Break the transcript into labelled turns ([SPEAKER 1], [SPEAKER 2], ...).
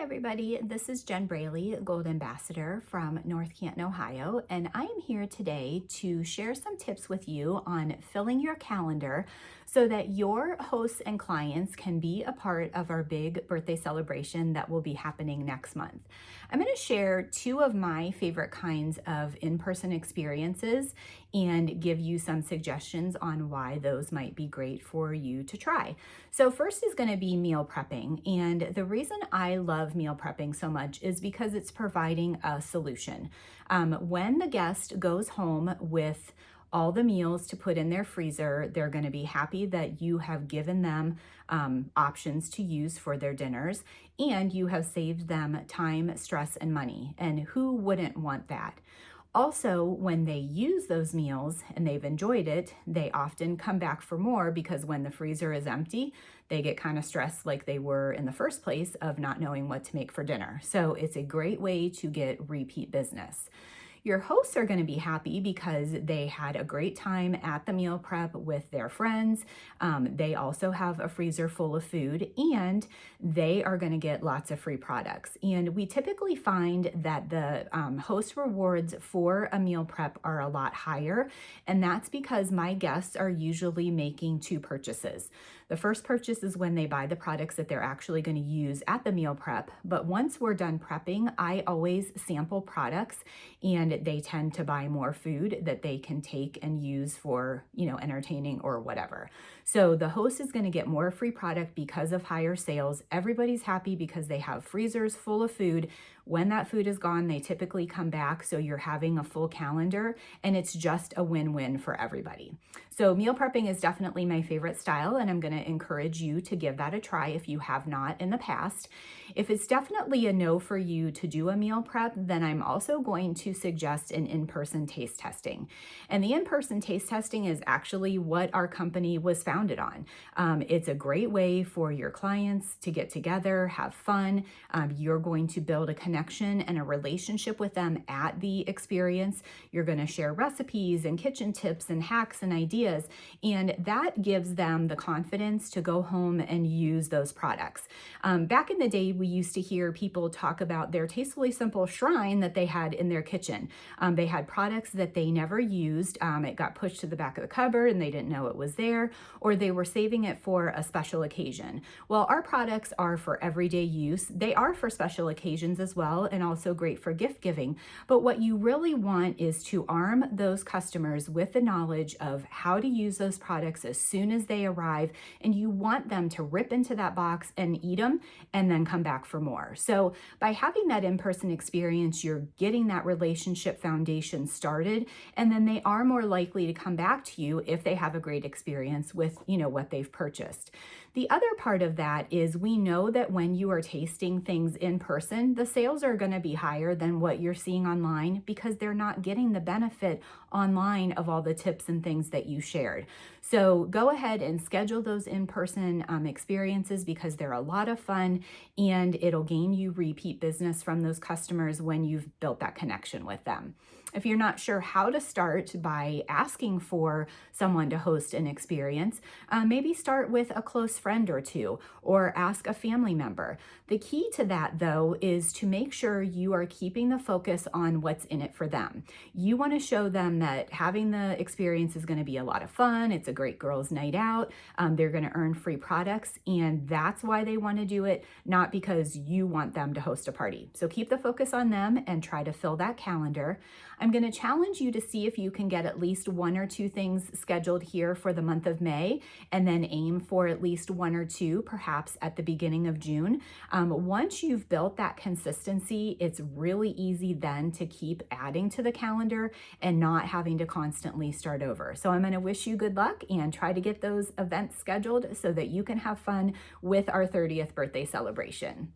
[SPEAKER 1] Everybody, this is Jen Braley, Gold Ambassador from North Canton, Ohio, and I am here today to share some tips with you on filling your calendar so that your hosts and clients can be a part of our big birthday celebration that will be happening next month. I'm going to share two of my favorite kinds of in-person experiences and give you some suggestions on why those might be great for you to try. So first is going to be meal prepping, and the reason I love meal prepping so much is because it's providing a solution. When the guest goes home with all the meals to put in their freezer, they're going to be happy that you have given them options to use for their dinners, and you have saved them time, stress, and money. And who wouldn't want that? Also, when they use those meals and they've enjoyed it, they often come back for more because when the freezer is empty, they get kind of stressed like they were in the first place of not knowing what to make for dinner. So it's a great way to get repeat business. Your hosts are going to be happy because they had a great time at the meal prep with their friends. They also have a freezer full of food, and they are going to get lots of free products. And we typically find that the host rewards for a meal prep are a lot higher, and that's because my guests are usually making two purchases. The first purchase is when they buy the products that they're actually going to use at the meal prep, but once we're done prepping, I always sample products, and they tend to buy more food that they can take and use for, entertaining or whatever. So the host is going to get more free product because of higher sales. Everybody's happy because they have freezers full of food. When that food is gone, they typically come back. So you're having a full calendar, and it's just a win-win for everybody. So meal prepping is definitely my favorite style, and I'm going to encourage you to give that a try if you have not in the past. If it's definitely a no for you to do a meal prep, then I'm also going to suggest an in-person taste testing. And the in-person taste testing is actually what our company was founded on. It's a great way for your clients to get together, have fun. You're going to build a connection and a relationship with them at the experience. You're going to share recipes and kitchen tips and hacks and ideas, and that gives them the confidence to go home and use those products. Back in the day, we used to hear people talk about their Tastefully Simple shrine that they had in their kitchen. They had products that they never used. It got pushed to the back of the cupboard and they didn't know it was there, or they were saving it for a special occasion. Well, our products are for everyday use. They are for special occasions as well, and also great for gift giving. But what you really want is to arm those customers with the knowledge of how to use those products as soon as they arrive, and you want them to rip into that box and eat them and then come back for more. So by having that in-person experience, you're getting that relationship foundation started, and then they are more likely to come back to you if they have a great experience with, what they've purchased. The other part of that is we know that when you are tasting things in person, the sales are going to be higher than what you're seeing online because they're not getting the benefit online of all the tips and things that you shared. So go ahead and schedule those in-person experiences because they're a lot of fun, and it'll gain you repeat business from those customers when you've built that connection with them. If you're not sure how to start by asking for someone to host an experience, maybe start with a close friend or two, or ask a family member. The key to that, though, is to make sure you are keeping the focus on what's in it for them. You want to show them that having the experience is going to be a lot of fun. It's a great girls' night out. They're going to earn free products, and that's why they want to do it, not because you want them to host a party. So keep the focus on them and try to fill that calendar. I'm going to challenge you to see if you can get at least one or two things scheduled here for the month of May, and then aim for at least one or two, perhaps at the beginning of June. Once you've built that consistency, it's really easy then to keep adding to the calendar and not having to constantly start over. So I'm going to wish you good luck and try to get those events scheduled so that you can have fun with our 30th birthday celebration.